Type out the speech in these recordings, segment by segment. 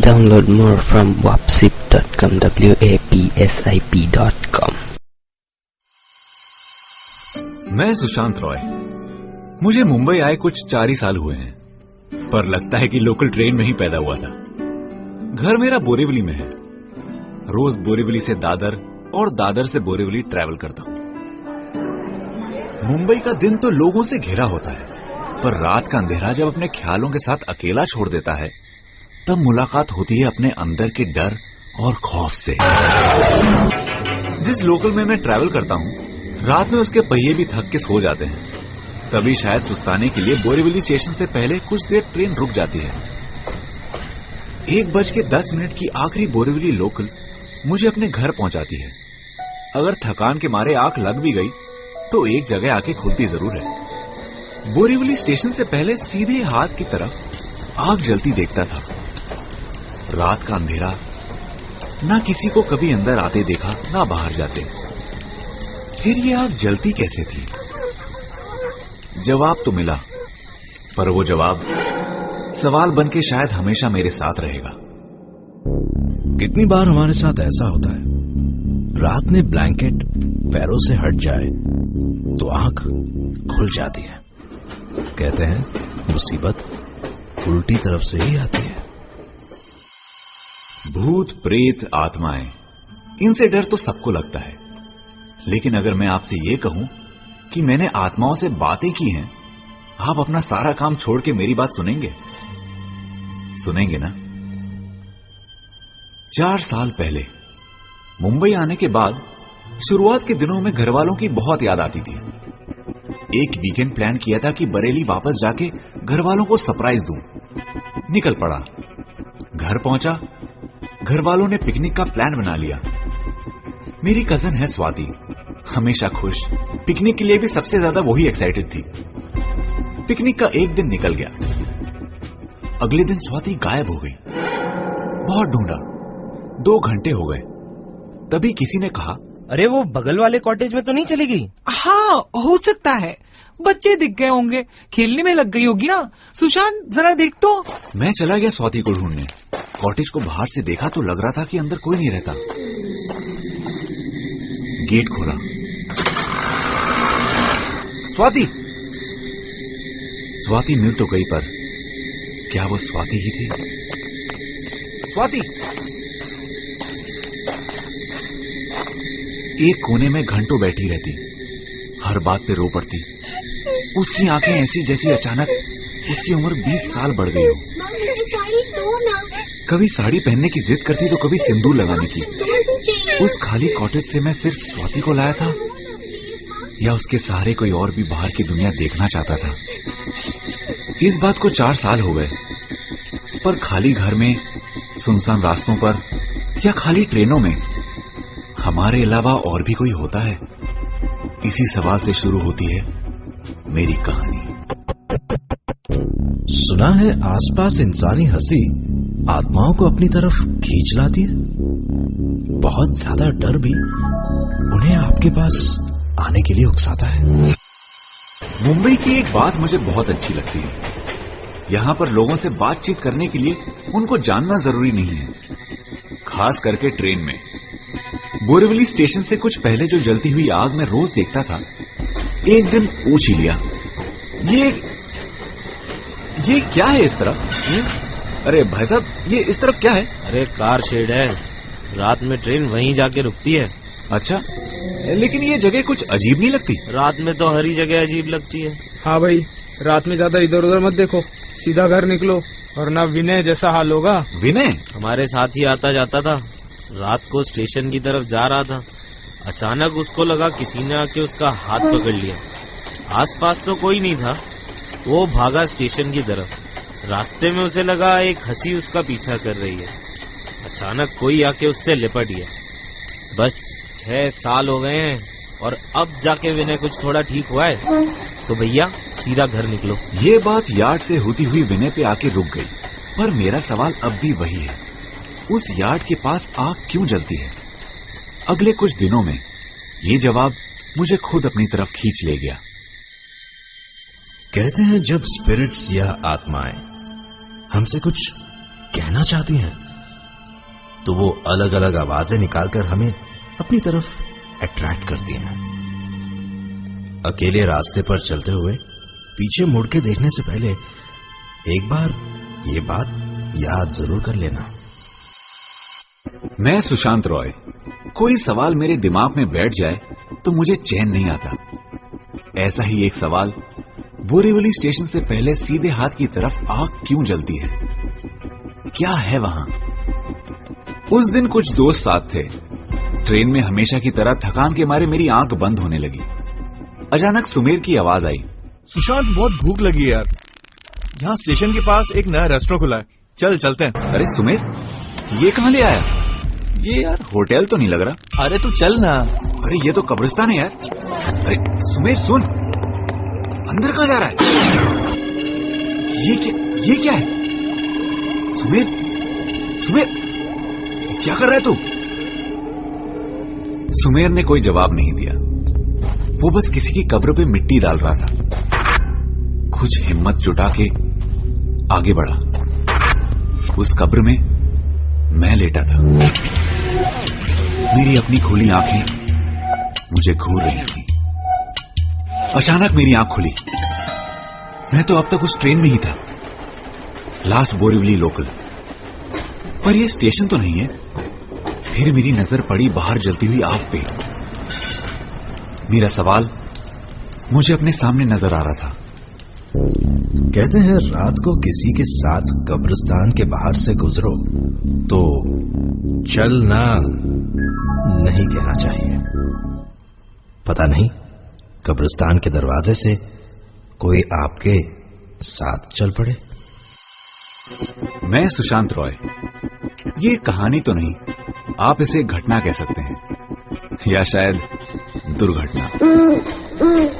Download more from wapsip.com, wapsip.com. मैं सुशांत रॉय। मुझे मुंबई आए कुछ 4 ही साल हुए हैं, पर लगता है कि लोकल ट्रेन में ही पैदा हुआ था। घर मेरा बोरीवली में है। रोज बोरीवली से दादर और दादर से बोरीवली ट्रैवल करता हूं। मुंबई का दिन तो लोगों से घिरा होता है, पर रात का अंधेरा जब अपने ख्यालों के साथ अकेला छोड़ देता है, तब मुलाकात होती है अपने अंदर के डर और खौफ से। जिस लोकल में मैं ट्रैवल करता हूं, रात में उसके पहिए भी थक के सो जाते हैं। तभी शायद सुस्ताने के लिए बोरीवली स्टेशन से पहले कुछ देर ट्रेन रुक जाती है। 1:10 की आखिरी बोरीवली लोकल मुझे अपने घर पहुंचाती है। अगर थकान के मारे आंख लग भी गई तो एक जगह आके खुलती जरूर है। बोरीवली स्टेशन से पहले सीधे हाथ की तरफ आग जलती देखता था। रात का अंधेरा, ना किसी को कभी अंदर आते देखा, ना बाहर जाते। फिर ये आग जलती कैसे थी? जवाब तो मिला, पर वो जवाब सवाल बनके शायद हमेशा मेरे साथ रहेगा। कितनी बार हमारे साथ ऐसा होता है, रात में ब्लैंकेट पैरों से हट जाए तो आंख खुल जाती है। कहते हैं मुसीबत उल्टी तरफ से ही आती है। भूत, प्रेत, आत्माएं, इनसे डर तो सबको लगता है। लेकिन अगर मैं आपसे ये कहूं कि मैंने आत्माओं से बातें की हैं, आप अपना सारा काम छोड़ के मेरी बात सुनेंगे? सुनेंगे ना? 4 साल पहले मुंबई आने के बाद शुरुआत के दिनों में घरवालों की बहुत याद आती थी। एक वीकेंड प्लान किया था कि बरेली वापस जाके घरवालों को सरप्राइज दूं। निकल पड़ा। घर पहुंचा, घरवालों ने पिकनिक का प्लान बना लिया। मेरी कजन है स्वाति, हमेशा खुश। पिकनिक के लिए भी सबसे ज्यादा वही एक्साइटेड थी। पिकनिक का एक दिन निकल गया। अगले दिन स्वाति गायब हो गई। बहुत ढूंढा, 2 घंटे हो गए। तभी किसी ने कहा, अरे वो बगल वाले कॉटेज में तो नहीं चली गई? हाँ, हो सकता है। बच्चे दिख गए होंगे, खेलने में लग गई होगी ना। सुशांत, जरा देख तो। मैं चला गया स्वाति को ढूंढने। कॉटेज को बाहर से देखा तो लग रहा था कि अंदर कोई नहीं रहता। गेट खोला। स्वाति! स्वाति मिल तो गई, पर क्या वो स्वाति ही थी? स्वाति! एक कोने में घंटों बैठी रहती, हर बात पे रो पड़ती। उसकी आंखें ऐसी जैसी अचानक उसकी उम्र 20 साल बढ़ गई हो। मुझे साड़ी दो ना। कभी साड़ी पहनने की जिद करती तो कभी सिंदूर लगाने की। उस खाली कॉटेज से मैं सिर्फ स्वाति को लाया था, या उसके सहारे कोई और भी बाहर की दुनिया देखना चाहता था? इस बात को 4 साल हो गए, पर खाली घर में, सुनसान रास्तों पर या खाली ट्रेनों में हमारे अलावा और भी कोई होता है? इसी सवाल से शुरू होती है मेरी कहानी। सुना है आसपास इंसानी हंसी आत्माओं को अपनी तरफ खींच लाती है। बहुत ज्यादा डर भी उन्हें आपके पास आने के लिए उकसाता है। मुंबई की एक बात मुझे बहुत अच्छी लगती है। यहां पर लोगों से बातचीत करने के लिए उनको जानना जरूरी नहीं है, खास करके ट्रेन में। बोरीवली स्टेशन से कुछ पहले जो जलती हुई आग मैं रोज देखता था, एक दिन पूछ ही लिया, ये क्या है इस तरफ? अरे भाई साहब, ये इस तरफ क्या है? अरे कार शेड है, रात में ट्रेन वहीं जाके रुकती है। अच्छा, लेकिन ये जगह कुछ अजीब नहीं लगती? रात में तो हर ही जगह अजीब लगती है। हाँ भाई, रात में ज्यादा इधर उधर मत देखो, सीधा घर निकलो, वरना विनय जैसा हाल होगा। विनय हमारे साथ ही आता जाता था। रात को स्टेशन की तरफ जा रहा था, अचानक उसको लगा किसी ने आके उसका हाथ पकड़ लिया। आसपास तो कोई नहीं था, वो भागा स्टेशन की तरफ। रास्ते में उसे लगा एक हंसी उसका पीछा कर रही है। अचानक कोई आके उससे लिपट गया। बस 6 साल हो गए हैं और अब जाके विनय कुछ थोड़ा ठीक हुआ है, तो भैया सीधा घर निकलो। ये बात यार्ड से होती हुई विनय पे आके रुक गई, पर मेरा सवाल अब भी वही है, उस यार्ड के पास आग क्यों जलती है? अगले कुछ दिनों में ये जवाब मुझे खुद अपनी तरफ खींच ले गया। कहते हैं जब स्पिरिट्स या आत्माएं हमसे कुछ कहना चाहती हैं तो वो अलग अलग आवाजें निकालकर हमें अपनी तरफ अट्रैक्ट करती हैं। अकेले रास्ते पर चलते हुए पीछे मुड़ के देखने से पहले एक बार ये बात याद जरूर कर लेना। मैं सुशांत रॉय। कोई सवाल मेरे दिमाग में बैठ जाए तो मुझे चैन नहीं आता। ऐसा ही एक सवाल, बोरीवली स्टेशन से पहले सीधे हाथ की तरफ आग क्यों जलती है? क्या है वहां? उस दिन कुछ दोस्त साथ थे। ट्रेन में हमेशा की तरह थकान के मारे मेरी आंख बंद होने लगी। अचानक सुमेर की आवाज आई, सुशांत बहुत भूख लगी है यार, यहाँ स्टेशन के पास एक नया रेस्टोरेंट खुला है, चल चलते हैं। अरे सुमेर, ये कहां ले आया? ये यार होटल तो नहीं लग रहा। अरे तू चल ना। अरे ये तो कब्रिस्तान है यार। अरे सुमेर सुन, अंदर कहां जा रहा है? ये क्या है? सुमेर, सुमेर, क्या कर रहा है तू? सुमेर ने कोई जवाब नहीं दिया। वो बस किसी की कब्र पे मिट्टी डाल रहा था। कुछ हिम्मत जुटा के आगे बढ़ा। उस कब्र में मैं लेटा था। मेरी अपनी खुली आंखें मुझे घूर रही थी। अचानक मेरी आंख खुली। मैं तो अब तक उस ट्रेन में ही था, लास्ट बोरीवली लोकल। पर यह स्टेशन तो नहीं है। फिर मेरी नजर पड़ी बाहर जलती हुई आग पे। मेरा सवाल मुझे अपने सामने नजर आ रहा था। कहते हैं रात को किसी के साथ कब्रिस्तान के बाहर से गुजरो तो चलना नहीं कहना चाहिए। पता नहीं कब्रिस्तान के दरवाजे से कोई आपके साथ चल पड़े। मैं सुशांत रॉय। ये कहानी तो नहीं, आप इसे घटना कह सकते हैं, या शायद दुर्घटना।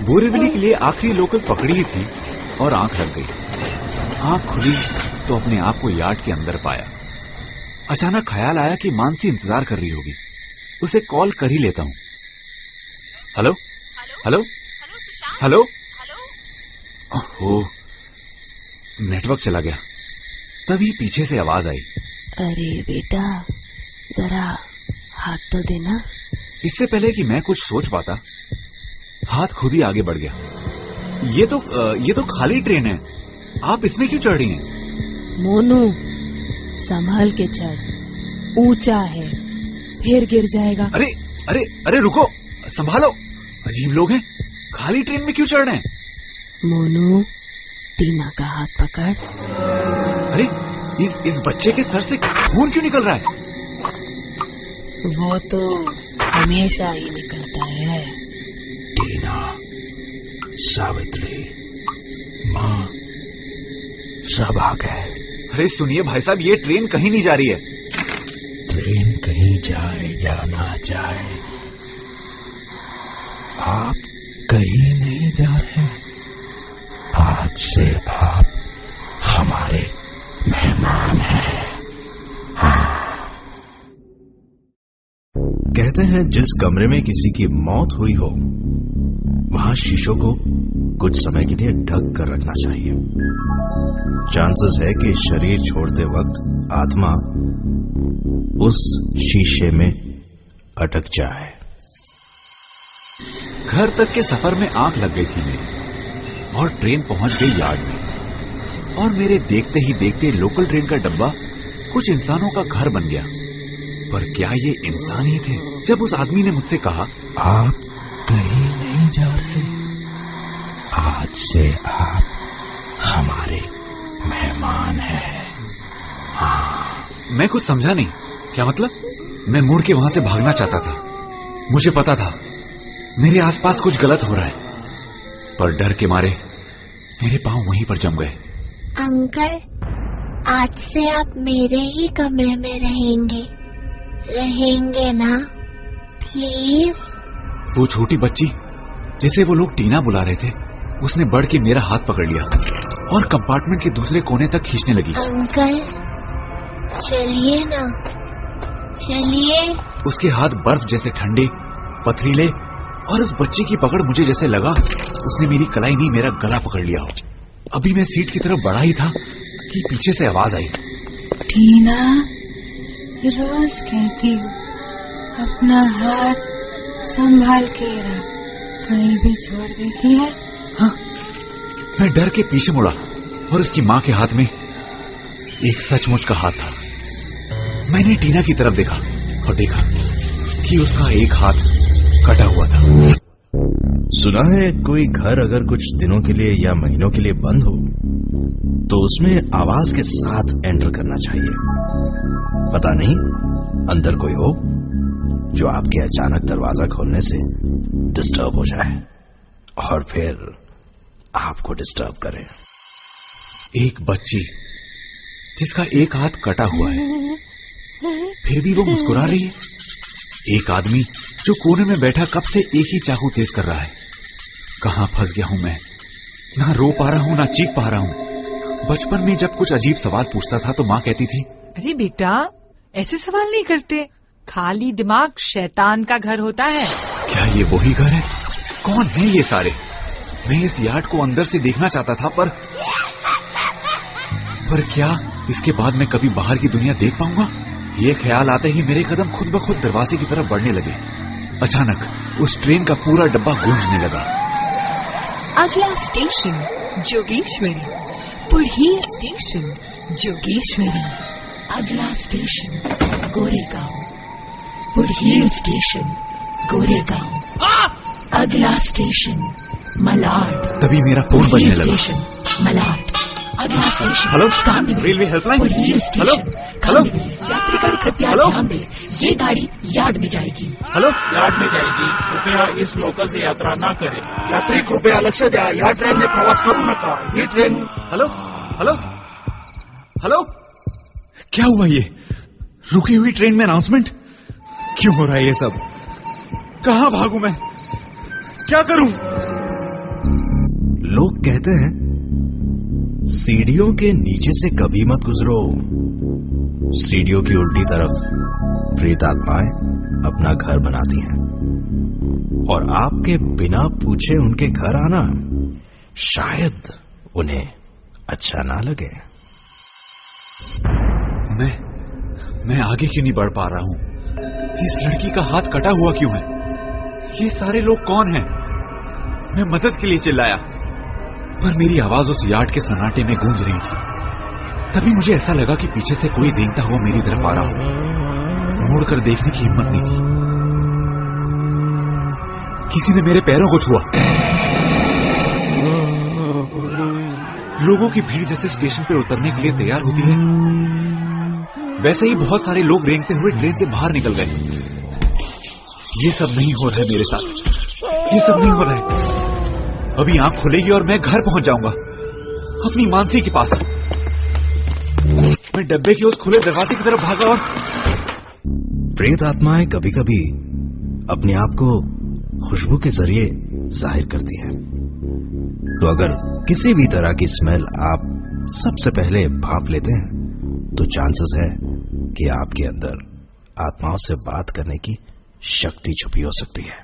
बोरीवली के लिए आखिरी लोकल पकड़ी ही थी और आंख लग गई। आंख खुली तो अपने आप को यार्ड के अंदर पाया। अचानक ख्याल आया कि मानसी इंतजार कर रही होगी। उसे कॉल कर ही लेता हूं। Hello hello hello. Oh, network चला गया। तभी पीछे से आवाज आई, अरे बेटा जरा हाथ तो देना। इससे पहले कि मैं कुछ सोच पाता, हाथ खुद ही आगे बढ़ गया। ये तो खाली ट्रेन है, आप इसमें क्यों चढ़ रही हैं? मोनू संभाल के चढ़, ऊंचा है, फिर गिर जाएगा। अरे अरे अरे रुको, संभालो। अजीब लोग हैं, खाली ट्रेन में क्यों चढ़ रहे हैं? मोनू टीना का हाथ पकड़। अरे इस बच्चे के सर से खून क्यों निकल रहा है? वो तो हमेशा ही निकलता है। टीना, सावित्री, माँ, सब आ गए। अरे सुनिए भाई साहब, ये ट्रेन कहीं नहीं जा रही है। ट्रेन कहीं जाए या ना जाए, आप कहीं नहीं जा रहे। आज से आप हमारे मेहमान हैं। हाँ। कहते हैं जिस कमरे में किसी की मौत हुई हो वहां शीशों को कुछ समय के लिए ढक कर रखना चाहिए। चांसेस है कि शरीर छोड़ते वक्त आत्मा उस शीशे में अटक जाए। घर तक के सफर में आंख लग गई थी मेरी और ट्रेन पहुंच गई यार्ड में। और मेरे देखते ही देखते लोकल ट्रेन का डब्बा कुछ इंसानों का घर बन गया। पर क्या ये इंसान ही थे? जब उस आदमी ने मुझसे कहा, आप कहीं नहीं जा रहे, आज से आप हमारे मेहमान हैं। हाँ। मैं कुछ समझा नहीं। क्या मतलब? मैं मुड़ के वहां से भागना चाहता था। मुझे पता था मेरे आसपास कुछ गलत हो रहा है, पर डर के मारे मेरे पांव वहीं पर जम गए। अंकल, आज से आप मेरे ही कमरे में रहेंगे ना? प्लीज। वो छोटी बच्ची जिसे वो लोग टीना बुला रहे थे, उसने बढ़ के मेरा हाथ पकड़ लिया और कंपार्टमेंट के दूसरे कोने तक खींचने लगी। अंकल चलिए ना, चलिए। उसके हाथ बर्फ जैसे ठंडे, पथरीले, और उस बच्ची की पकड़ मुझे जैसे लगा उसने मेरी कलाई नहीं मेरा गला पकड़ लिया हो। अभी मैं सीट की तरफ बढ़ा ही था कि पीछे से आवाज आई, टीना, रोज कहती हूँ अपना हाथ संभाल के रख, कहीं भी छोड़ देती है। हाँ, मैं डर के पीछे मुड़ा और उसकी माँ के हाथ में एक सचमुच का हाथ था। मैंने टीना की तरफ देखा और देखा कि उसका एक हाथ कटा हुआ था। सुना है कोई घर अगर कुछ दिनों के लिए या महीनों के लिए बंद हो तो उसमें आवाज के साथ एंटर करना चाहिए। पता नहीं अंदर कोई हो जो आपके अचानक दरवाजा खोलने से डिस्टर्ब हो जाए और फिर आपको डिस्टर्ब करे। एक बच्ची जिसका एक हाथ कटा हुआ है, फिर भी वो मुस्कुरा रही है। एक आदमी जो कोने में बैठा कब से एक ही चाकू तेज कर रहा है। कहां फंस गया हूं मैं? ना रो पा रहा हूं ना चीख पा रहा हूं। बचपन में जब कुछ अजीब सवाल पूछता था तो माँ कहती थी, अरे बेटा ऐसे सवाल नहीं करते, खाली दिमाग शैतान का घर होता है। क्या ये वही घर है? कौन है ये सारे? मैं इस यार्ड को अंदर से देखना चाहता था पर क्या इसके बाद मैं कभी बाहर की दुनिया देख पाऊंगा? ये ख्याल आते ही मेरे कदम खुद ब खुद दरवाजे की तरफ बढ़ने लगे। अचानक उस ट्रेन का पूरा डब्बा गूंजने लगा। अगला स्टेशन जोगेश्वरी, पुढ़ीर स्टेशन जोगेश्वरी। अगला स्टेशन गोरेगांव, पुढ़ीर स्टेशन गोरेगांव। अगला स्टेशन मलाड। तभी मेरा फोन बजने लगा। स्टेशन मलाड। अगला station hello, Kandivali, railway helpline. पुढ़ीर स्टेशन हेलो, कांदिवली। यात्रीगण कृपया हेलो। ध्यान दें, ये गाड़ी यार्ड में जाएगी। हेलो, यार्ड में जाएगी, कृपया इस लोकल से यात्रा न करें। यात्री कृपया लक्ष द्या, या ट्रेन में प्रवास करू नका। ही ट्रेन। हेलो, हेलो, हेलो, क्या हुआ? ये रुकी हुई ट्रेन में अनाउंसमेंट क्यों हो रहा है? ये सब कहां भागूं मैं? क्या करूं? लोग कहते हैं सीढ़ियों के नीचे से कभी मत गुजरो। सीढ़ियों की उल्टी तरफ प्रेत आत्माएं अपना घर बनाती हैं और आपके बिना पूछे उनके घर आना शायद उन्हें अच्छा ना लगे। मैं आगे क्यों नहीं बढ़ पा रहा हूं? इस लड़की का हाथ कटा हुआ क्यों है? ये सारे लोग कौन हैं? मैं मदद के लिए चिल्लाया पर मेरी आवाज उस यार्ड के सन्नाटे में गूंज रही थी। तभी मुझे ऐसा लगा कि पीछे से कोई रेंगता हुआ मेरी तरफ आ रहा हो। मुड़कर देखने की हिम्मत नहीं थी। किसी ने मेरे पैरों को छुआ। लोगों की भीड़ जैसे स्टेशन पर उतरने के लिए तैयार होती है, वैसे ही बहुत सारे लोग रेंगते हुए ट्रेन से बाहर निकल गए। ये सब नहीं हो रहा है मेरे साथ, ये सब नहीं हो रहा है। अभी आंख खुलेगी और मैं घर पहुंच जाऊंगा, अपनी मानसी के पास। मैं डब्बे के उस खुले दरवाजे की तरफ भागा और प्रेत आत्माएं कभी कभी अपने आप को खुशबू के जरिए जाहिर करती हैं। तो अगर किसी भी तरह की स्मेल आप सबसे पहले भांप लेते हैं तो चांसेस है कि आपके अंदर आत्माओं से बात करने की शक्ति छुपी हो सकती है।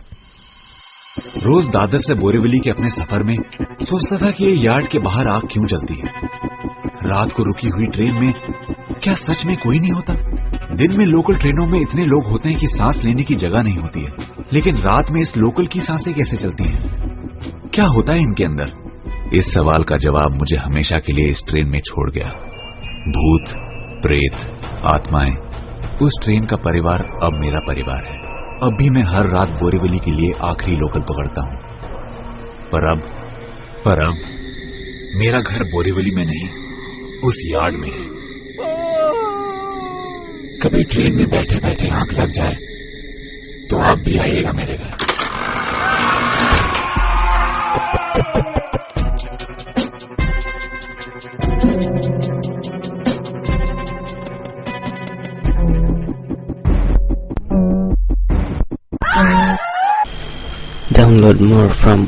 रोज दादर से बोरीवली के अपने सफर में सोचता था कि ये यार्ड के बाहर आग क्यों जलती है। रात को रुकी हुई ट्रेन में क्या सच में कोई नहीं होता? दिन में लोकल ट्रेनों में इतने लोग होते हैं कि सांस लेने की जगह नहीं होती है, लेकिन रात में इस लोकल की सांसें कैसे चलती हैं? क्या होता है इनके अंदर? इस सवाल का जवाब मुझे हमेशा के लिए इस ट्रेन में छोड़ गया। भूत, प्रेत, आत्माएं, उस ट्रेन का परिवार अब मेरा परिवार है। अब भी मैं हर रात बोरीवली के लिए आखिरी लोकल पकड़ता हूं, पर अब मेरा घर बोरीवली में नहीं, उस यार्ड में है। कभी ट्रेन में बैठे बैठे आंख लग जाए तो आप भी आइएगा मेरे घर। Download more from